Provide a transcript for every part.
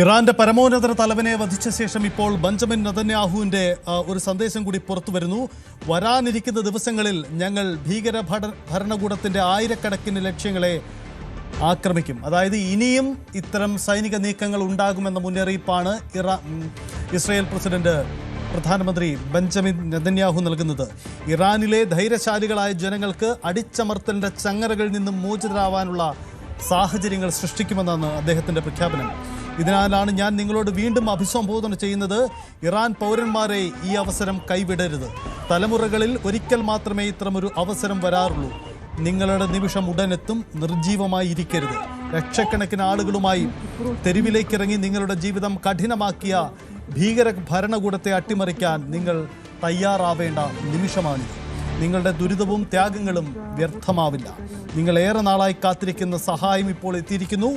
ഇറാന്റെ പരമോന്നത തലവനെ വധിച്ച ശേഷം ഇപ്പോൾ ബെഞ്ചമിൻ നെതന്യാഹുവിന്റെ ഒരു സന്ദേശം കൂടി പുറത്തു വരുന്നു. വരാനിരിക്കുന്ന ദിവസങ്ങളിൽ ഞങ്ങൾ ഭീകര ഭരണകൂടത്തിന്റെ ആയിരക്കണക്കിന് ലക്ഷ്യങ്ങളെ ആക്രമിക്കും. അതായത് ഇനിയും ഇത്തരം സൈനിക നീക്കങ്ങൾ ഉണ്ടാകുമെന്ന മുന്നറിയിപ്പാണ് ഇസ്രായേൽ പ്രധാനമന്ത്രി ബെഞ്ചമിൻ നെതന്യാഹു നൽകുന്നത്. ഇറാനിലെ ധൈര്യശാലികളായ ജനങ്ങൾക്ക് അടിച്ചമർത്തലിന്റെ ചങ്ങലകളിൽ നിന്നും മോചിതരാവാനുള്ള സാഹചര്യങ്ങൾ സൃഷ്ടിക്കുമെന്നാണ് അദ്ദേഹത്തിന്റെ പ്രഖ്യാപനം. ഇതിനാലാണ് ഞാൻ നിങ്ങളോട് വീണ്ടും അഭിസംബോധന ചെയ്യുന്നത്. ഇറാൻ പൗരന്മാരെ ഈ അവസരം കൈവിടരുത്. തലമുറകളിൽ ഒരിക്കൽ മാത്രമേ ഇത്തരമൊരു അവസരം വരാറുള്ളൂ. നിങ്ങളുടെ നിമിഷം ഉടനെത്തും. നിർജീവമായി ഇരിക്കരുത്. ലക്ഷക്കണക്കിന് ആളുകളുമായി തെരുവിലേക്കിറങ്ങി നിങ്ങളുടെ ജീവിതം കഠിനമാക്കിയ ഭീകര ഭരണകൂടത്തെ അട്ടിമറിക്കാൻ നിങ്ങൾ തയ്യാറാവേണ്ട നിമിഷമാണിത്. നിങ്ങളുടെ ദുരിതവും ത്യാഗങ്ങളും വ്യർത്ഥമാവില്ല. നിങ്ങൾ ഏറെ നാളായി കാത്തിരിക്കുന്ന സഹായം ഇപ്പോൾ എത്തിയിരിക്കുന്നു.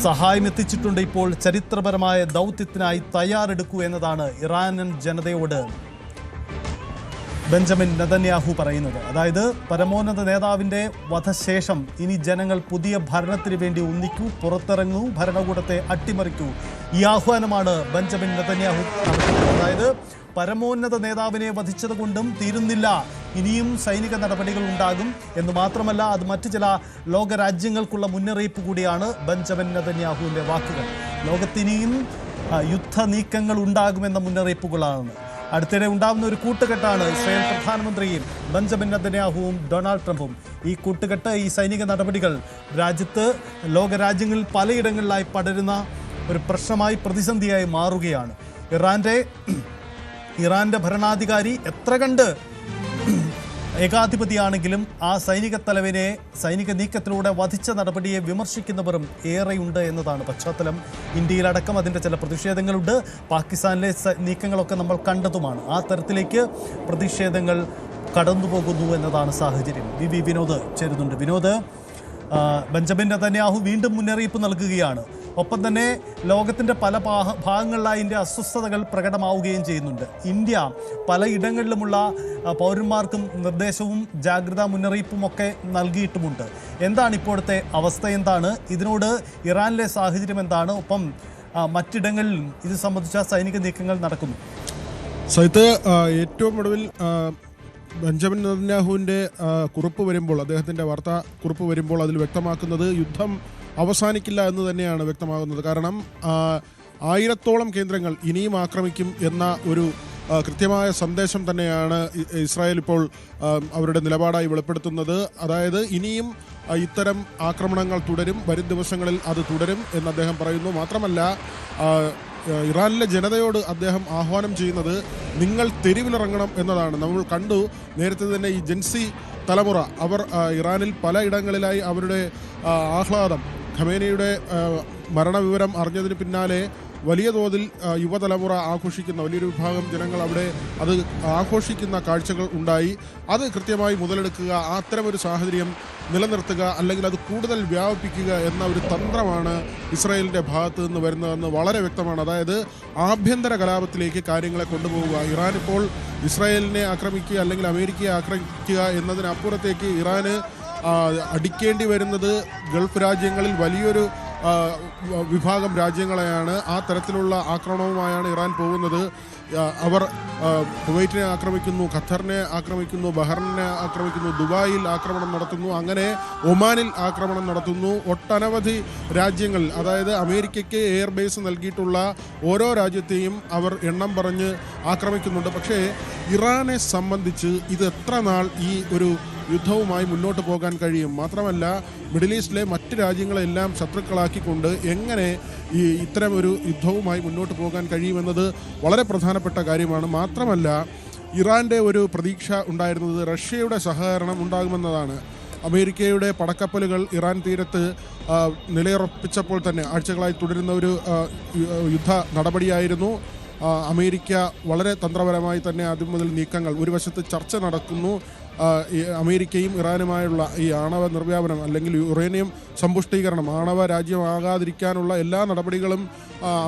സഹായം എത്തിച്ചിട്ടുണ്ട്. ഇപ്പോൾ ചരിത്രപരമായ ദൗത്യത്തിനായി തയ്യാറെടുക്കൂ എന്നതാണ് ഇറാനിയൻ ജനതയോട് ബെഞ്ചമിൻ നെതന്യാഹു പറയുന്നത്. അതായത് പരമോന്നത നേതാവിൻ്റെ വധശേഷം ഇനി ജനങ്ങൾ പുതിയ ഭരണത്തിന് വേണ്ടി ഒന്നിക്കൂ, പുറത്തിറങ്ങൂ, ഭരണകൂടത്തെ അട്ടിമറിക്കൂ. ഈ ആഹ്വാനമാണ് ബെഞ്ചമിൻ നെതന്യാഹു നടത്തുന്നത്. അതായത് പരമോന്നത നേതാവിനെ വധിച്ചത് കൊണ്ടും തീരുന്നില്ല, ഇനിയും സൈനിക നടപടികൾ ഉണ്ടാകും എന്ന് മാത്രമല്ല, അത് മറ്റു ചില ലോകരാജ്യങ്ങൾക്കുള്ള മുന്നറിയിപ്പ് കൂടിയാണ് ബെഞ്ചമിൻ നെതന്യാഹുവിൻ്റെ വാക്കുകൾ. ലോകത്തിനിയും യുദ്ധ നീക്കങ്ങൾ ഉണ്ടാകുമെന്ന മുന്നറിയിപ്പുകളാണ്. അടുത്തിടെ ഉണ്ടാകുന്ന ഒരു കൂട്ടുകെട്ടാണ് ഇസ്രായേൽ പ്രധാനമന്ത്രിയും ബെഞ്ചമിൻ നെതന്യാഹുവും ഡൊണാൾഡ് ട്രംപും. ഈ കൂട്ടുകെട്ട്, ഈ സൈനിക നടപടികൾ രാജ്യത്ത് ലോകരാജ്യങ്ങളിൽ പലയിടങ്ങളിലായി പടരുന്ന ഒരു പ്രശ്നമായി, പ്രതിസന്ധിയായി മാറുകയാണ്. ഇറാന്റെ ഭരണാധികാരി എത്ര കണ്ട് ഏകാധിപതിയാണെങ്കിലും ആ സൈനിക തലവനെ സൈനിക നീക്കത്തിലൂടെ വധിച്ച നടപടിയെ വിമർശിക്കുന്നവരും ഏറെയുണ്ട് എന്നതാണ് പശ്ചാത്തലം. ഇന്ത്യയിലടക്കം അതിൻ്റെ ചില പ്രതിഷേധങ്ങളുണ്ട്. പാകിസ്ഥാനിലെ നീക്കങ്ങളൊക്കെ നമ്മൾ കണ്ടതുമാണ്. ആ തരത്തിലേക്ക് പ്രതിഷേധങ്ങൾ കടന്നുപോകുന്നു എന്നതാണ് സാഹചര്യം. വിനോദ് ചേരുന്നുണ്ട്. വിനോദ്, ബെഞ്ചമിൻ നെതന്യാഹു വീണ്ടും മുന്നറിയിപ്പ് നൽകുകയാണ്. ഒപ്പം തന്നെ ലോകത്തിൻ്റെ പല ഭാഗങ്ങളിലായി ഇതിൻ്റെ അസ്വസ്ഥതകൾ പ്രകടമാവുകയും ചെയ്യുന്നുണ്ട്. ഇന്ത്യ പലയിടങ്ങളിലുമുള്ള പൗരന്മാർക്കും നിർദ്ദേശവും ജാഗ്രതാ മുന്നറിയിപ്പും ഒക്കെ നൽകിയിട്ടുമുണ്ട്. എന്താണ് ഇപ്പോഴത്തെ അവസ്ഥ? എന്താണ് ഇതിനോട് ഇറാനിലെ സാഹചര്യം എന്താണ്? ഒപ്പം മറ്റിടങ്ങളിലും ഇത് സംബന്ധിച്ച സൈനിക നീക്കങ്ങൾ നടക്കുന്നു. സൈത്ത്, ഏറ്റവും ഒടുവിൽ ബെഞ്ചമിൻ നെതന്യാഹുവിൻ്റെ കുറിപ്പ് വരുമ്പോൾ, അദ്ദേഹത്തിൻ്റെ വാർത്താ കുറിപ്പ് വരുമ്പോൾ അതിൽ വ്യക്തമാക്കുന്നത് യുദ്ധം അവസാനിക്കില്ല എന്ന് തന്നെയാണ് വ്യക്തമാകുന്നത്. കാരണം 1000-ഓളം കേന്ദ്രങ്ങൾ ഇനിയും ആക്രമിക്കും എന്ന ഒരു കൃത്യമായ സന്ദേശം തന്നെയാണ് ഇസ്രായേൽ ഇപ്പോൾ അവരുടെ നിലപാടായി വെളിപ്പെടുത്തുന്നത്. അതായത് ഇനിയും ഇത്തരം ആക്രമണങ്ങൾ തുടരും, വരും ദിവസങ്ങളിൽ അത് തുടരും എന്ന് അദ്ദേഹം പറയുന്നു. മാത്രമല്ല, ഇറാനിലെ ജനതയോട് അദ്ദേഹം ആഹ്വാനം ചെയ്യുന്നത് നിങ്ങൾ തെരുവിലിറങ്ങണം എന്നതാണ്. നമ്മൾ കണ്ടു നേരത്തെ തന്നെ ഈ ജെൻസി തലമുറ, അവർ ഇറാനിൽ പലയിടങ്ങളിലായി അവരുടെ ആഹ്ലാദം, ഖമേനിയുടെ മരണവിവരം അറിഞ്ഞതിന് പിന്നാലെ വലിയ തോതിൽ യുവതലമുറ ആഘോഷിക്കുന്ന, വലിയൊരു വിഭാഗം ജനങ്ങൾ അവിടെ അത് ആഘോഷിക്കുന്ന കാഴ്ചകൾ ഉണ്ടായി. അത് കൃത്യമായി മുതലെടുക്കുക, അത്തരമൊരു സാഹചര്യം നിലനിർത്തുക, അല്ലെങ്കിൽ അത് കൂടുതൽ വ്യാപിപ്പിക്കുക എന്ന ഒരു തന്ത്രമാണ് ഇസ്രായേലിൻ്റെ ഭാഗത്ത് നിന്ന് വരുന്നതെന്ന് വളരെ വ്യക്തമാണ്. അതായത് ആഭ്യന്തര കലാപത്തിലേക്ക് കാര്യങ്ങളെ കൊണ്ടുപോവുക. ഇറാൻ ഇപ്പോൾ ഇസ്രായേലിനെ ആക്രമിക്കുക അല്ലെങ്കിൽ അമേരിക്കയെ ആക്രമിക്കുക എന്നതിനപ്പുറത്തേക്ക് ഇറാന് അടിക്കേണ്ടി വരുന്നത് ഗൾഫ് രാജ്യങ്ങളിൽ വലിയൊരു വിഭാഗം രാജ്യങ്ങളെയാണ്. ആ തരത്തിലുള്ള ആക്രമണവുമായാണ് ഇറാൻ പോകുന്നത്. അവർ കുവൈറ്റിനെ ആക്രമിക്കുന്നു, ഖത്തറിനെ ആക്രമിക്കുന്നു, ബഹ്റിനെ ആക്രമിക്കുന്നു, ദുബായിൽ ആക്രമണം നടത്തുന്നു, അങ്ങനെ ഒമാനിൽ ആക്രമണം നടത്തുന്നു. ഒട്ടനവധി രാജ്യങ്ങളിൽ, അതായത് അമേരിക്കയ്ക്ക് എയർബേസ് നൽകിയിട്ടുള്ള ഓരോ രാജ്യത്തെയും അവർ എണ്ണം പറഞ്ഞ് ആക്രമിക്കുന്നുണ്ട്. പക്ഷേ ഇറാനെ സംബന്ധിച്ച് ഇത് എത്ര നാൾ ഈ ഒരു യുദ്ധവുമായി മുന്നോട്ട് പോകാൻ കഴിയും? മാത്രമല്ല, മിഡിൽ ഈസ്റ്റിലെ മറ്റ് രാജ്യങ്ങളെല്ലാം ശത്രുക്കളാക്കിക്കൊണ്ട് എങ്ങനെ ഈ ഇത്തരമൊരു യുദ്ധവുമായി മുന്നോട്ട് പോകാൻ കഴിയുമെന്നത് വളരെ പ്രധാനപ്പെട്ട കാര്യമാണ്. മാത്രമല്ല, ഇറാൻ്റെ ഒരു പ്രതീക്ഷ ഉണ്ടായിരുന്നത് റഷ്യയുടെ സഹകരണം ഉണ്ടാകുമെന്നതാണ്. അമേരിക്കയുടെ പടക്കപ്പലുകൾ ഇറാൻ തീരത്ത് നിലയുറപ്പിച്ചപ്പോൾ തന്നെ ആഴ്ചകളായി തുടരുന്ന ഒരു യുദ്ധ നടപടിയായിരുന്നു. അമേരിക്ക വളരെ തന്ത്രപരമായി തന്നെ ആദ്യം മുതൽ നീക്കങ്ങൾ, ഒരു വശത്ത് ചർച്ച നടക്കുന്നു, ഈ അമേരിക്കയും ഇറാനുമായുള്ള ഈ ആണവ നിർവ്യാപനം അല്ലെങ്കിൽ യുറേനിയം സമ്പുഷ്ടീകരണം, ആണവ രാജ്യമാകാതിരിക്കാനുള്ള എല്ലാ നടപടികളും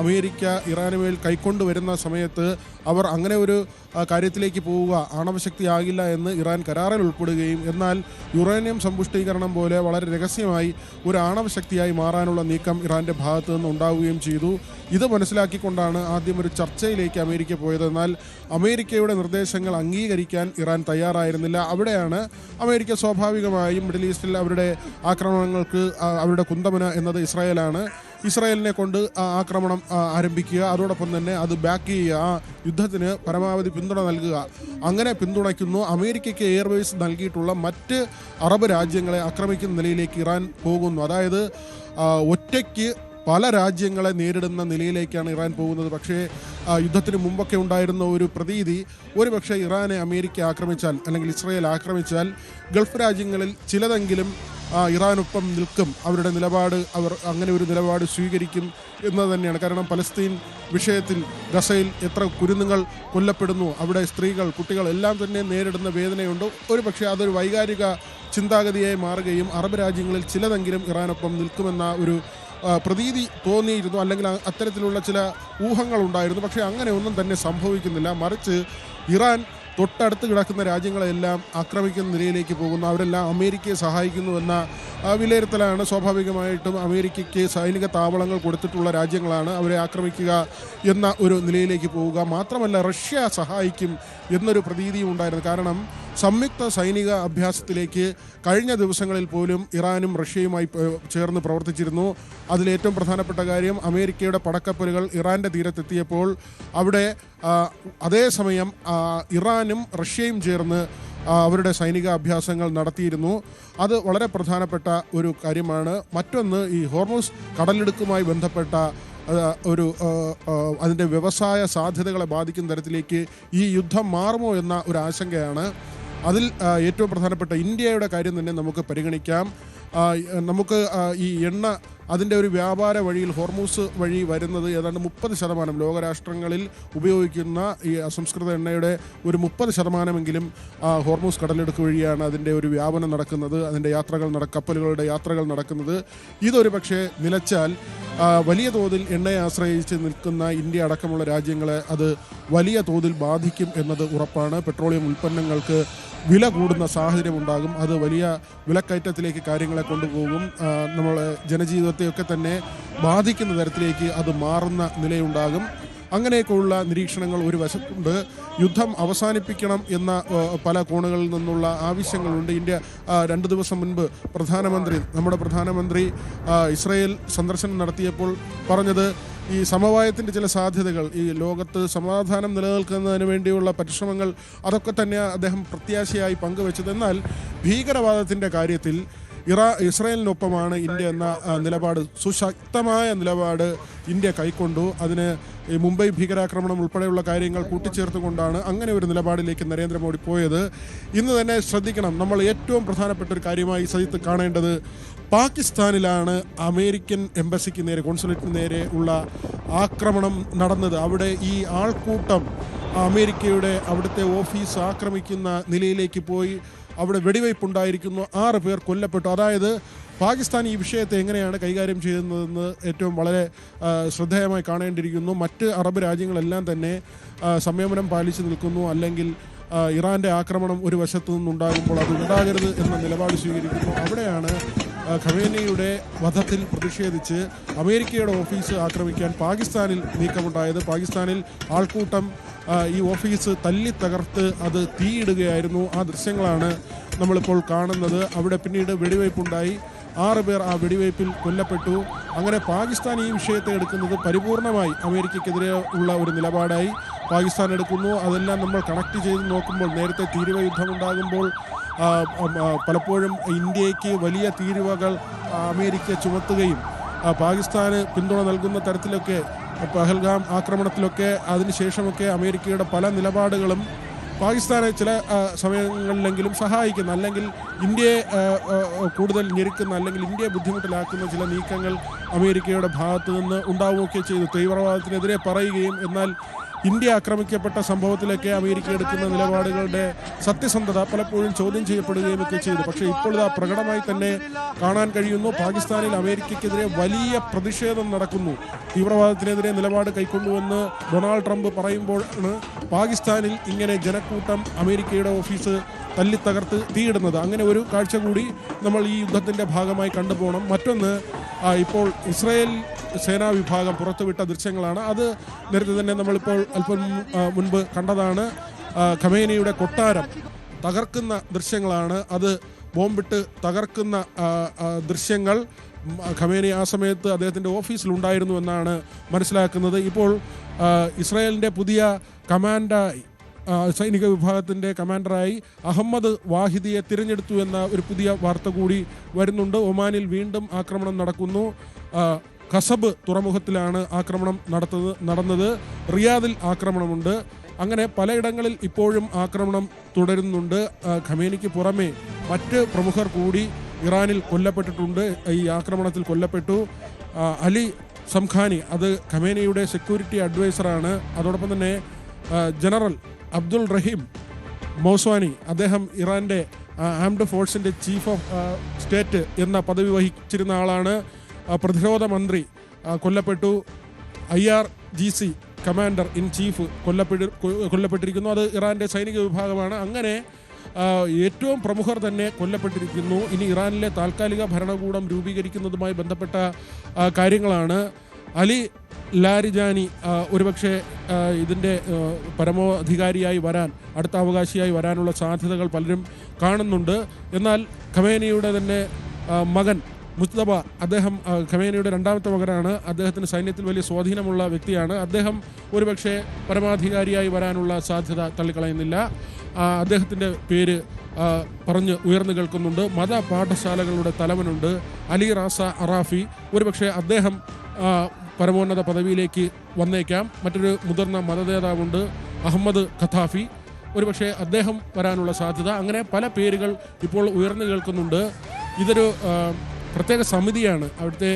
അമേരിക്ക ഇറാനുമേൽ കൈക്കൊണ്ടുവരുന്ന സമയത്ത് അവർ അങ്ങനെ ഒരു കാര്യത്തിലേക്ക് പോവുക, ആണവശക്തി ആകില്ല എന്ന് ഇറാൻ കരാറിൽ ഉൾപ്പെടുകയും എന്നാൽ യുറേനിയം സമ്പുഷ്ടീകരണം പോലെ വളരെ രഹസ്യമായി ഒരു ആണവശക്തിയായി മാറാനുള്ള നീക്കം ഇറാൻ്റെ ഭാഗത്തു നിന്ന് ഉണ്ടാവുകയും ചെയ്തു. ഇത് മനസ്സിലാക്കിക്കൊണ്ടാണ് ആദ്യം ഒരു ചർച്ചയിലേക്ക് അമേരിക്ക പോയത്. എന്നാൽ അമേരിക്കയുടെ നിർദ്ദേശങ്ങൾ അംഗീകരിക്കാൻ ഇറാൻ തയ്യാറായിരുന്നില്ല. അവിടെയാണ് അമേരിക്ക സ്വാഭാവികമായും മിഡിൽ ഈസ്റ്റിൽ അവരുടെ ആക്രമണങ്ങൾക്ക് അവരുടെ കുന്തമന എന്നത് ഇസ്രായേലാണ്. ഇസ്രായേലിനെ കൊണ്ട് ആക്രമണം ആരംഭിക്കുക, അതോടൊപ്പം തന്നെ അത് ബാക്ക് ചെയ്യുക, ആ യുദ്ധത്തിന് പരമാവധി പിന്തുണ നൽകുക. അങ്ങനെ പിന്തുണയ്ക്കുന്നു. അമേരിക്കയ്ക്ക് എയർവേസ് നൽകിയിട്ടുള്ള മറ്റ് അറബ് രാജ്യങ്ങളെ ആക്രമിക്കുന്ന നിലയിലേക്ക് ഇറാൻ പോകുന്നു. അതായത് ഒറ്റയ്ക്ക് പല രാജ്യങ്ങളെ നേരിടുന്ന നിലയിലേക്കാണ് ഇറാൻ പോകുന്നത്. പക്ഷേ യുദ്ധത്തിന് മുമ്പൊക്കെ ഉണ്ടായിരുന്ന ഒരു പ്രതീതി, ഒരുപക്ഷെ ഇറാനെ അമേരിക്ക ആക്രമിച്ചാൽ അല്ലെങ്കിൽ ഇസ്രായേൽ ആക്രമിച്ചാൽ ഗൾഫ് രാജ്യങ്ങളിൽ ചിലതെങ്കിലും ഇറാനൊപ്പം നിൽക്കും, അവരുടെ നിലപാട് അവർ അങ്ങനെ ഒരു നിലപാട് സ്വീകരിക്കും എന്നത് തന്നെയാണ്. കാരണം പലസ്തീൻ വിഷയത്തിൽ ഗസയിൽ എത്ര കുരുന്നുകൾ കൊല്ലപ്പെടുന്നു, അവിടെ സ്ത്രീകൾ കുട്ടികൾ എല്ലാം തന്നെ നേരിടുന്ന വേദനയുണ്ട്. ഒരുപക്ഷെ അതൊരു വൈകാരിക ചിന്താഗതിയായി മാറുകയും അറബ് രാജ്യങ്ങളിൽ ചിലതെങ്കിലും ഇറാനൊപ്പം നിൽക്കുമെന്ന ഒരു പ്രതീതി തോന്നിയിരുന്നു, അല്ലെങ്കിൽ അത്തരത്തിലുള്ള ചില ഊഹങ്ങളുണ്ടായിരുന്നു. പക്ഷേ അങ്ങനെ ഒന്നും തന്നെ സംഭവിക്കുന്നില്ല. മറിച്ച് ഇറാൻ തൊട്ടടുത്ത് കിടക്കുന്ന രാജ്യങ്ങളെല്ലാം ആക്രമിക്കുന്ന നിലയിലേക്ക് പോകുന്നു. അവരെല്ലാം അമേരിക്കയെ സഹായിക്കുന്നുവെന്ന വിലയിരുത്തലാണ്. സ്വാഭാവികമായിട്ടും അമേരിക്കയ്ക്ക് സൈനിക താവളങ്ങൾ കൊടുത്തിട്ടുള്ള രാജ്യങ്ങളാണ് അവരെ ആക്രമിക്കുക എന്ന ഒരു നിലയിലേക്ക് പോവുക. മാത്രമല്ല റഷ്യ സഹായിക്കും എന്നൊരു പ്രതീതിയും ഉണ്ടായിരുന്നു. കാരണം സംയുക്ത സൈനിക അഭ്യാസത്തിലേക്ക് കഴിഞ്ഞ ദിവസങ്ങളിൽ പോലും ഇറാനും റഷ്യയുമായി ചേർന്ന് പ്രവർത്തിച്ചിരുന്നു. അതിലേറ്റവും പ്രധാനപ്പെട്ട കാര്യം, അമേരിക്കയുടെ പടക്കപ്പലുകൾ ഇറാൻ്റെ തീരത്തെത്തിയപ്പോൾ അവിടെ അതേസമയം ഇറാനും റഷ്യയും ചേർന്ന് അവരുടെ സൈനിക അഭ്യാസങ്ങൾ നടത്തിയിരുന്നു. അത് വളരെ പ്രധാനപ്പെട്ട ഒരു കാര്യമാണ്. മറ്റൊന്ന്, ഈ ഹോർമുസ് കടലിടുക്കുമായി ബന്ധപ്പെട്ട ഒരു അതിൻ്റെ വ്യവസായ സാധ്യതകളെ ബാധിക്കുന്ന തരത്തിലേക്ക് ഈ യുദ്ധം മാറുമോ എന്ന ഒരു ആശങ്കയാണ്. അതിൽ ഏറ്റവും പ്രധാനപ്പെട്ട ഇന്ത്യയുടെ കാര്യം തന്നെ നമുക്ക് പരിഗണിക്കാം. നമുക്ക് ഈ എണ്ണ അതിൻ്റെ ഒരു വ്യാപാര വഴിയിൽ ഹോർമൂസ് വഴി വരുന്നത് ഏതാണ്ട് 30% ലോകരാഷ്ട്രങ്ങളിൽ ഉപയോഗിക്കുന്ന ഈ അസംസ്കൃത എണ്ണയുടെ ഒരു 30% ഹോർമൂസ് കടലെടുക്ക് വഴിയാണ് അതിൻ്റെ ഒരു വ്യാപനം നടക്കുന്നത്, അതിൻ്റെ കപ്പലുകളുടെ യാത്രകൾ നടക്കുന്നത്. ഇതൊരു പക്ഷേ നിലച്ചാൽ വലിയ തോതിൽ എണ്ണയെ ആശ്രയിച്ച് നിൽക്കുന്ന ഇന്ത്യ അടക്കമുള്ള രാജ്യങ്ങളെ അത് വലിയ തോതിൽ ബാധിക്കും എന്നത് ഉറപ്പാണ്. പെട്രോളിയം ഉൽപ്പന്നങ്ങൾക്ക് വില കൂടുന്ന സാഹചര്യം ഉണ്ടാകും. അത് വലിയ വിലക്കയറ്റത്തിലേക്ക് കാര്യങ്ങളെ കൊണ്ടുപോകും. നമ്മളെ ജനജീവിതത്തെയൊക്കെ തന്നെ ബാധിക്കുന്ന തരത്തിലേക്ക് അത് മാറുന്ന നിലയുണ്ടാകും. അങ്ങനെയൊക്കെയുള്ള നിരീക്ഷണങ്ങൾ ഒരു വശത്തുണ്ട്. യുദ്ധം അവസാനിപ്പിക്കണം എന്ന പല കോണുകളിൽ നിന്നുള്ള ആവശ്യങ്ങളുണ്ട്. ഇന്ത്യ 2 ദിവസം മുൻപ് നമ്മുടെ പ്രധാനമന്ത്രി ഇസ്രായേൽ സന്ദർശനം നടത്തിയപ്പോൾ പറഞ്ഞത് ഈ സമവായത്തിൻ്റെ ചില സാധ്യതകൾ, ഈ ലോകത്ത് സമാധാനം നിലനിൽക്കുന്നതിന് വേണ്ടിയുള്ള പരിശ്രമങ്ങൾ, അതൊക്കെ തന്നെ അദ്ദേഹം പ്രത്യാശയായി പങ്കുവച്ചത്. എന്നാൽ ഭീകരവാദത്തിൻ്റെ കാര്യത്തിൽ ഇസ്രായേലിനൊപ്പമാണ് ഇന്ത്യ എന്ന നിലപാട്, സുശക്തമായ നിലപാട് ഇന്ത്യ കൈക്കൊണ്ടു. അതിന് ഈ മുംബൈ ഭീകരാക്രമണം ഉൾപ്പെടെയുള്ള കാര്യങ്ങൾ കൂട്ടിച്ചേർത്തുകൊണ്ടാണ് അങ്ങനെ ഒരു നിലപാടിലേക്ക് നരേന്ദ്രമോദി പോയത്. ഇന്ന് തന്നെ ശ്രദ്ധിക്കണം, നമ്മൾ ഏറ്റവും പ്രധാനപ്പെട്ട ഒരു കാര്യമായി സജിത്ത് കാണേണ്ടത്, പാകിസ്ഥാനിലാണ് അമേരിക്കൻ എംബസിക്ക് നേരെ, കോൺസുലേറ്റിന് നേരെ ഉള്ള ആക്രമണം നടന്നത്. അവിടെ ഈ ആൾക്കൂട്ടം അമേരിക്കയുടെ അവിടുത്തെ ഓഫീസ് ആക്രമിക്കുന്ന നിലയിലേക്ക് പോയി. അവിടെ വെടിവയ്പുണ്ടായിരിക്കുന്നു, 6 പേർ കൊല്ലപ്പെട്ടു. അതായത് പാകിസ്ഥാൻ ഈ വിഷയത്തെ എങ്ങനെയാണ് കൈകാര്യം ചെയ്യുന്നതെന്ന് ഏറ്റവും വളരെ ശ്രദ്ധേയമായി കാണേണ്ടിയിരിക്കുന്നു. മറ്റ് അറബ് രാജ്യങ്ങളെല്ലാം തന്നെ സംയമനം പാലിച്ചു നിൽക്കുന്നു, അല്ലെങ്കിൽ ഇറാൻ്റെ ആക്രമണം ഒരു വശത്തു നിന്നുണ്ടാകുമ്പോൾ അത് ഉണ്ടാകരുത് എന്ന നിലപാട് സ്വീകരിക്കുന്നു. അവിടെയാണ് ഖമേനിയുടെ വധത്തിൽ പ്രതിഷേധിച്ച് അമേരിക്കയുടെ ഓഫീസ് ആക്രമിക്കാൻ പാകിസ്ഥാനിൽ നീക്കമുണ്ടായത്. പാകിസ്ഥാനിൽ ആൾക്കൂട്ടം ഈ ഓഫീസ് തല്ലി തകർത്ത് അത് തീയിടുകയായിരുന്നു. ആ ദൃശ്യങ്ങളാണ് നമ്മളിപ്പോൾ കാണുന്നത്. അവിടെ പിന്നീട് വെടിവയ്പുണ്ടായി, 6 പേർ ആ വെടിവയ്പിൽ കൊല്ലപ്പെട്ടു. അങ്ങനെ പാകിസ്ഥാൻ ഈ വിഷയത്തെ എടുക്കുന്നത് പരിപൂർണമായി അമേരിക്കയ്ക്കെതിരെ ഉള്ള ഒരു നിലപാടായി പാകിസ്ഥാൻ എടുക്കുന്നു. അതെല്ലാം നമ്മൾ കണക്ട് ചെയ്ത് നോക്കുമ്പോൾ, നേരത്തെ തീരുവ യുദ്ധമുണ്ടാകുമ്പോൾ പലപ്പോഴും ഇന്ത്യക്ക് വലിയ തീരുവകൾ അമേരിക്ക ചുമത്തുകയും പാകിസ്ഥാന് പിന്തുണ നൽകുന്ന തരത്തിലൊക്കെ, പഹൽഗാം ആക്രമണത്തിലൊക്കെ അതിനുശേഷമൊക്കെ അമേരിക്കയുടെ പല നിലപാടുകളും പാകിസ്ഥാനെ ചില സമയങ്ങളിലെങ്കിലും സഹായിക്കുന്ന, അല്ലെങ്കിൽ ഇന്ത്യയെ കൂടുതൽ ഞെരുക്കുന്ന, അല്ലെങ്കിൽ ഇന്ത്യയെ ബുദ്ധിമുട്ടിലാക്കുന്ന ചില നീക്കങ്ങൾ അമേരിക്കയുടെ ഭാഗത്തു നിന്ന് ഉണ്ടാവുകയൊക്കെ ചെയ്തു. തീവ്രവാദത്തിനെതിരെ പറയുകയും എന്നാൽ ഇന്ത്യ ആക്രമിക്കപ്പെട്ട സംഭവത്തിലേക്ക് അമേരിക്ക എടുക്കുന്ന നിലപാടുകളുടെ സത്യസന്ധത പലപ്പോഴും ചോദ്യം ചെയ്യപ്പെടുകയും ഒക്കെ ചെയ്തു. പക്ഷേ ഇപ്പോൾ ഇതാ പ്രകടമായി തന്നെ കാണാൻ കഴിയുന്നു, പാകിസ്ഥാനിൽ അമേരിക്കയ്ക്കെതിരെ വലിയ പ്രതിഷേധം നടക്കുന്നു. തീവ്രവാദത്തിനെതിരെ നിലപാട് കൈക്കൊണ്ടുവെന്ന് ഡൊണാൾഡ് ട്രംപ് പറയുമ്പോഴാണ് പാകിസ്ഥാനിൽ ഇങ്ങനെ ജനക്കൂട്ടം അമേരിക്കയുടെ ഓഫീസ് തല്ലിത്തകർത്ത് തീയിടുന്നത്. അങ്ങനെ ഒരു കാഴ്ച കൂടി നമ്മൾ ഈ യുദ്ധത്തിൻ്റെ ഭാഗമായി കണ്ടുപോകണം. മറ്റൊന്ന്, ഇപ്പോൾ ഇസ്രായേൽ സേനാ വിഭാഗം പുറത്തുവിട്ട ദൃശ്യങ്ങളാണ്. അത് നേരത്തെ തന്നെ നമ്മളിപ്പോൾ അല്പം മുൻപ് കണ്ടതാണ്. ഖമേനിയുടെ കൊട്ടാരം തകർക്കുന്ന ദൃശ്യങ്ങളാണ്. അത് ബോംബിട്ട് തകർക്കുന്ന ദൃശ്യങ്ങൾ. ഖമേനി ആ സമയത്ത് അദ്ദേഹത്തിൻ്റെ ഓഫീസിലുണ്ടായിരുന്നു എന്നാണ് മനസ്സിലാക്കുന്നത്. ഇപ്പോൾ ഇസ്രായേലിൻ്റെ പുതിയ കമാൻഡായി സൈനിക വിഭാഗത്തിൻ്റെ കമാൻഡറായി അഹമ്മദ് വാഹിദിയെ തിരഞ്ഞെടുത്തു എന്ന ഒരു പുതിയ വാർത്ത കൂടി വരുന്നുണ്ട്. ഒമാനിൽ വീണ്ടും ആക്രമണം നടക്കുന്നു. ഖസബ് തുറമുഖത്തിലാണ് ആക്രമണം നടന്നത്. റിയാദിൽ ആക്രമണമുണ്ട്. അങ്ങനെ പലയിടങ്ങളിൽ ഇപ്പോഴും ആക്രമണം തുടരുന്നുണ്ട്. ഖമേനിക്ക് പുറമെ മറ്റ് പ്രമുഖർ കൂടി ഇറാനിൽ കൊല്ലപ്പെട്ടിട്ടുണ്ട്. ഈ ആക്രമണത്തിൽ കൊല്ലപ്പെട്ടു. അലി സംഖാനി, അത് ഖമേനിയുടെ സെക്യൂരിറ്റി അഡ്വൈസറാണ്. അതോടൊപ്പം തന്നെ ജനറൽ അബ്ദുൾ റഹീം മൗസ്വാനി, അദ്ദേഹം ഇറാൻ്റെ ആംഡ് ഫോഴ്സിൻ്റെ ചീഫ് ഓഫ് സ്റ്റേറ്റ് എന്ന പദവി വഹിച്ചിരുന്ന ആളാണ്. പ്രതിരോധ മന്ത്രി കൊല്ലപ്പെട്ടു. IRGC കമാൻഡർ ഇൻ ചീഫ് കൊല്ലപ്പെട്ടിരിക്കുന്നു. അത് ഇറാൻ്റെ സൈനിക വിഭാഗമാണ്. അങ്ങനെ ഏറ്റവും പ്രമുഖർ തന്നെ കൊല്ലപ്പെട്ടിരിക്കുന്നു. ഇനി ഇറാനിലെ താൽക്കാലിക ഭരണകൂടം രൂപീകരിക്കുന്നതുമായി ബന്ധപ്പെട്ട കാര്യങ്ങളാണ്. അലി ലാരിജാനി ഒരുപക്ഷെ ഇതിൻ്റെ പരമാധികാരിയായി വരാൻ, അടുത്ത അവകാശിയായി വരാനുള്ള സാധ്യതകൾ പലരും കാണുന്നുണ്ട്. എന്നാൽ ഖമേനിയുടെ തന്നെ മകൻ മുസ്തഫ, അദ്ദേഹം ഖമേനിയുടെ രണ്ടാമത്തെ മകനാണ്. അദ്ദേഹത്തിന് സൈന്യത്തിൽ വലിയ സ്വാധീനമുള്ള വ്യക്തിയാണ്. അദ്ദേഹം ഒരുപക്ഷെ പരമാധികാരിയായി വരാനുള്ള സാധ്യത തള്ളിക്കളയുന്നില്ല. അദ്ദേഹത്തിൻ്റെ പേര് പറഞ്ഞ് ഉയർന്നു കേൾക്കുന്നുണ്ട്. മത പാഠശാലകളുടെ തലവനുണ്ട് അലി റാസ അറാഫി. ഒരുപക്ഷെ അദ്ദേഹം പരമോന്നത പദവിയിലേക്ക് വന്നേക്കാം. മറ്റൊരു മുതിർന്ന മതനേതാവുണ്ട് അഹമ്മദ് ഖത്താഫി, ഒരുപക്ഷെ അദ്ദേഹം വരാനുള്ള സാധ്യത. അങ്ങനെ പല പേരുകൾ ഇപ്പോൾ ഉയർന്നു കേൾക്കുന്നുണ്ട്. ഇതൊരു പ്രത്യേക സമിതിയാണ്. അവിടുത്തെ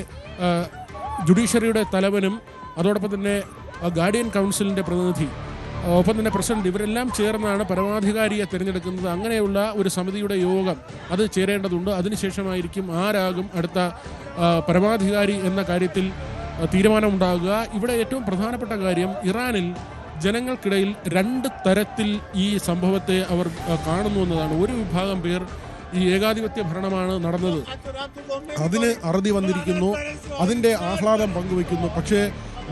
ജുഡീഷ്യറിയുടെ തലവനും അതോടൊപ്പം തന്നെ ഗാർഡിയൻ കൗൺസിലിൻ്റെ പ്രതിനിധി, ഒപ്പം തന്നെ പ്രസിഡന്റ്, ഇവരെല്ലാം ചേർന്നാണ് പരമാധികാരിയെ തിരഞ്ഞെടുക്കുന്നത്. അങ്ങനെയുള്ള ഒരു സമിതിയുടെ യോഗം അത് ചേരേണ്ടതുണ്ട്. അതിനുശേഷമായിരിക്കും ആരാകും അടുത്ത പരമാധികാരി എന്ന കാര്യത്തിൽ തീരുമാനമുണ്ടാകുക. ഇവിടെ ഏറ്റവും പ്രധാനപ്പെട്ട കാര്യം, ഇറാനിൽ ജനങ്ങൾക്കിടയിൽ രണ്ട് തരത്തിൽ ഈ സംഭവത്തെ അവർ കാണുന്നു എന്നതാണ്. ഒരു വിഭാഗം പേർ ഈ ഏകാധിപത്യ ഭരണമാണ് നടന്നത്, അതിന് അറുതി വന്നിരിക്കുന്നു, അതിൻ്റെ ആഹ്ലാദം പങ്കുവയ്ക്കുന്നു. പക്ഷേ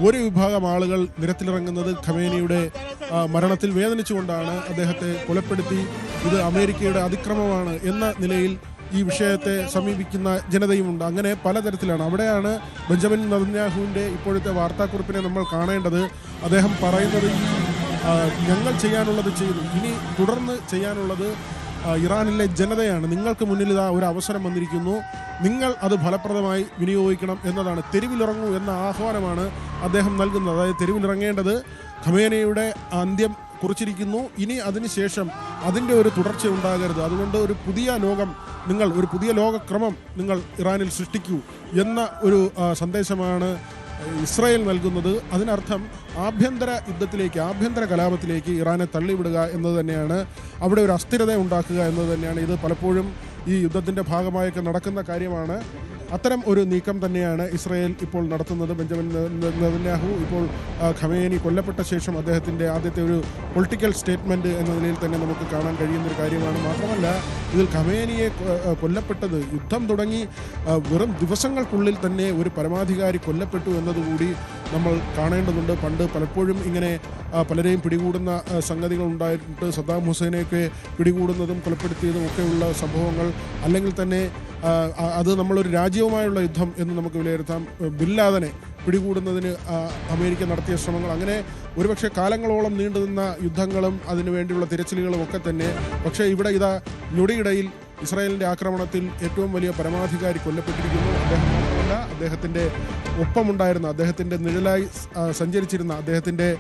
ഒരു വിഭാഗം ആളുകൾ നിരത്തിലിറങ്ങുന്നത് ഖമേനിയുടെ മരണത്തിൽ വേദനിച്ചുകൊണ്ടാണ്. അദ്ദേഹത്തെ കൊലപ്പെടുത്തി, ഇത് അമേരിക്കയുടെ അതിക്രമമാണ് എന്ന നിലയിൽ ഈ വിഷയത്തെ സമീപിക്കുന്ന ജനതയുമുണ്ട്. അങ്ങനെ പലതരത്തിലാണ്. അവിടെയാണ് ബെഞ്ചമിൻ നെതന്യാഹുവിൻ്റെ ഇപ്പോഴത്തെ വാർത്താക്കുറിപ്പിനെ നമ്മൾ കാണേണ്ടത്. അദ്ദേഹം പറയുന്നത്, ഞങ്ങൾ ചെയ്യാനുള്ളത് ചെയ്തു, ഇനി തുടർന്ന് ചെയ്യാനുള്ളത് ഇറാനിലെ ജനതയാണ്. നിങ്ങൾക്ക് മുന്നിൽ ഇതാ ഒരു അവസരം വന്നിരിക്കുന്നു, നിങ്ങൾ അത് ഫലപ്രദമായി വിനിയോഗിക്കണം എന്നതാണ്. തെരുവിലിറങ്ങൂ എന്ന ആഹ്വാനമാണ് അദ്ദേഹം നൽകുന്നത്. അതായത് തെരുവിലിറങ്ങേണ്ടത് ഖമേനിയുടെ അന്ത്യം കുറിച്ചിരിക്കുന്നു. ഇനി അതിനുശേഷം അതിൻ്റെ ഒരു തുടർച്ച ഉണ്ടാകരുത്. അതുകൊണ്ട് ഒരു പുതിയ ലോകം, നിങ്ങൾ ഒരു പുതിയ ലോകക്രമം നിങ്ങൾ ഇറാനിൽ സൃഷ്ടിക്കൂ എന്ന ഒരു സന്ദേശമാണ് ഇസ്രായേൽ നൽകുന്നത്. അതിനർത്ഥം ആഭ്യന്തര യുദ്ധത്തിലേക്ക്, ആഭ്യന്തര കലാപത്തിലേക്ക് ഇറാനെ തള്ളിവിടുക എന്നത് തന്നെയാണ്. അവിടെ ഒരു അസ്ഥിരത ഉണ്ടാക്കുക എന്നത് തന്നെയാണ്. ഇത് പലപ്പോഴും ഈ യുദ്ധത്തിൻ്റെ ഭാഗമായൊക്കെ നടക്കുന്ന കാര്യമാണ്. അത്തരം ഒരു നീക്കം തന്നെയാണ് ഇസ്രായേൽ ഇപ്പോൾ നടത്തുന്നത്. ബെഞ്ചമിൻ നെതന്യാഹു ഇപ്പോൾ ഖമേനി കൊല്ലപ്പെട്ട ശേഷം അദ്ദേഹത്തിൻ്റെ ആദ്യത്തെ ഒരു പൊളിറ്റിക്കൽ സ്റ്റേറ്റ്മെൻറ്റ് എന്ന നിലയിൽ തന്നെ നമുക്ക് കാണാൻ കഴിയുന്നൊരു കാര്യമാണ്. മാത്രമല്ല, ഇതിൽ ഖമേനിയെ കൊല്ലപ്പെട്ടത്, യുദ്ധം തുടങ്ങി വെറും ദിവസങ്ങൾക്കുള്ളിൽ തന്നെ ഒരു പരമാധികാരി കൊല്ലപ്പെട്ടു എന്നതുകൂടി നമ്മൾ കാണേണ്ടതുണ്ട്. പണ്ട് പലപ്പോഴും ഇങ്ങനെ പലരെയും പിടികൂടുന്ന സംഗതികൾ ഉണ്ടായിട്ടുണ്ട്. സദ്ദാം ഹുസൈനെയൊക്കെ പിടികൂടുന്നതും കൊലപ്പെടുത്തിയതും ഒക്കെയുള്ള സംഭവങ്ങൾ, അല്ലെങ്കിൽ തന്നെ അത് നമ്മളൊരു രാജ്യവുമായുള്ള യുദ്ധം എന്ന് നമുക്ക് വിലയിരുത്താം. ബിൻ ലാദനെ പിടികൂടുന്നതിന് അമേരിക്ക നടത്തിയ ശ്രമങ്ങൾ, അങ്ങനെ ഒരുപക്ഷെ കാലങ്ങളോളം നീണ്ടുനിന്ന യുദ്ധങ്ങളും അതിനു വേണ്ടിയുള്ള തിരച്ചിലുകളും ഒക്കെ തന്നെ. പക്ഷേ ഇവിടെ ഇതാ ഞൊടിയിടയിൽ ഇസ്രായേലിൻ്റെ ആക്രമണത്തിൽ ഏറ്റവും വലിയ പരമാധികാരി കൊല്ലപ്പെട്ടിരിക്കുന്നു. അദ്ദേഹം മാത്രമല്ല, അദ്ദേഹത്തിൻ്റെ ഒപ്പമുണ്ടായിരുന്ന, അദ്ദേഹത്തിൻ്റെ നിഴലായി സഞ്ചരിച്ചിരുന്ന, അദ്ദേഹത്തിൻ്റെ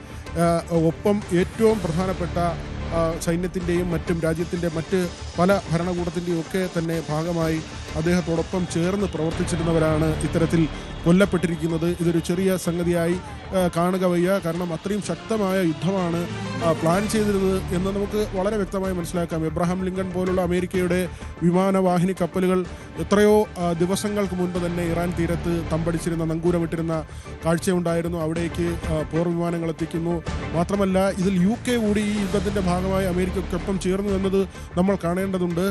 ഒപ്പം ഏറ്റവും പ്രധാനപ്പെട്ട സൈന്യത്തിൻ്റെയും മറ്റും രാജ്യത്തിൻ്റെ മറ്റ് പല ഭരണകൂടത്തിൻ്റെയും ഒക്കെ തന്നെ ഭാഗമായി അദ്ദേഹത്തോടൊപ്പം ചേർന്ന് പ്രവർത്തിച്ചിരുന്നവരാണ് ഇത്തരത്തിൽ കൊല്ലപ്പെട്ടിരിക്കുന്നത് ഇതൊരു ചെറിയ സംഗതിയായി കാണുക വയ്യ. കാരണം അത്രയും ശക്തമായ യുദ്ധമാണ് പ്ലാൻ ചെയ്തിരുന്നത് എന്ന് നമുക്ക് വളരെ വ്യക്തമായി മനസ്സിലാക്കാം. എബ്രഹാം ലിങ്കൺ പോലുള്ള അമേരിക്കയുടെ വിമാനവാഹിനി കപ്പലുകൾ എത്രയോ ദിവസങ്ങൾക്ക് മുൻപ് തന്നെ ഇറാൻ തീരത്ത് തമ്പടിച്ചിരുന്ന നങ്കൂരമിട്ടിരുന്ന കാഴ്ചയുണ്ടായിരുന്നു. അവിടേക്ക് പോർ വിമാനങ്ങൾ എത്തിക്കുന്നു. മാത്രമല്ല ഇതിൽ UK കൂടി ഈ യുദ്ധത്തിൻ്റെ ഭാഗമായി അമേരിക്കയ്ക്കൊപ്പം ചേർന്നു എന്നത് നമ്മൾ കാണേണ്ടതുണ്ട്.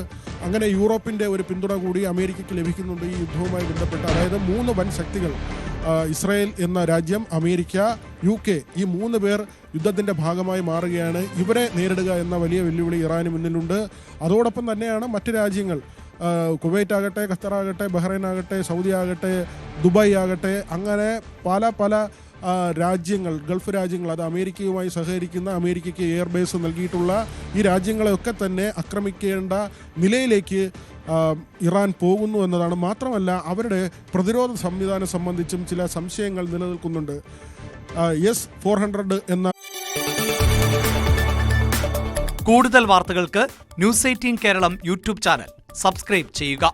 അങ്ങനെ യൂറോപ്പിൻ്റെ ഒരു പിന്തുണ കൂടി അമേരിക്കയ്ക്ക് ലഭിക്കുന്നുണ്ട് ഈ യുദ്ധവുമായി ബന്ധപ്പെട്ട്. അതായത് 3 വൻ ശക്തികൾ, ഇസ്രായേൽ എന്ന രാജ്യം, അമേരിക്ക, UK, ഈ 3 പേർ യുദ്ധത്തിൻ്റെ ഭാഗമായി മാറുകയാണ്. ഇവരെ നേരിടുക എന്ന വലിയ വെല്ലുവിളി ഇറാന് മുന്നിലുണ്ട്. അതോടൊപ്പം തന്നെയാണ് മറ്റ് രാജ്യങ്ങൾ, കുവൈറ്റ് ആകട്ടെ, ഖത്തർ ആകട്ടെ, ബഹ്റൈൻ ആകട്ടെ, സൗദി ആകട്ടെ, ദുബായ് ആകട്ടെ, അങ്ങനെ പല രാജ്യങ്ങൾ, ഗൾഫ് രാജ്യങ്ങൾ, അത് അമേരിക്കയുമായി സഹകരിക്കുന്ന, അമേരിക്കയ്ക്ക് എയർബേസ് നൽകിയിട്ടുള്ള ഈ രാജ്യങ്ങളെയൊക്കെ തന്നെ ആക്രമിക്കേണ്ട നിലയിലേക്ക് ഇറാൻ പോകുന്നു എന്നതാണ്. മാത്രമല്ല അവരുടെ പ്രതിരോധ സംവിധാനം സംബന്ധിച്ചും ചില സംശയങ്ങൾ നിലനിൽക്കുന്നുണ്ട്. S-400 എന്ന കൂടുതൽ വാർത്തകൾക്ക് News 18 കേരളം യൂട്യൂബ് ചാനൽ സബ്സ്ക്രൈബ് ചെയ്യുക.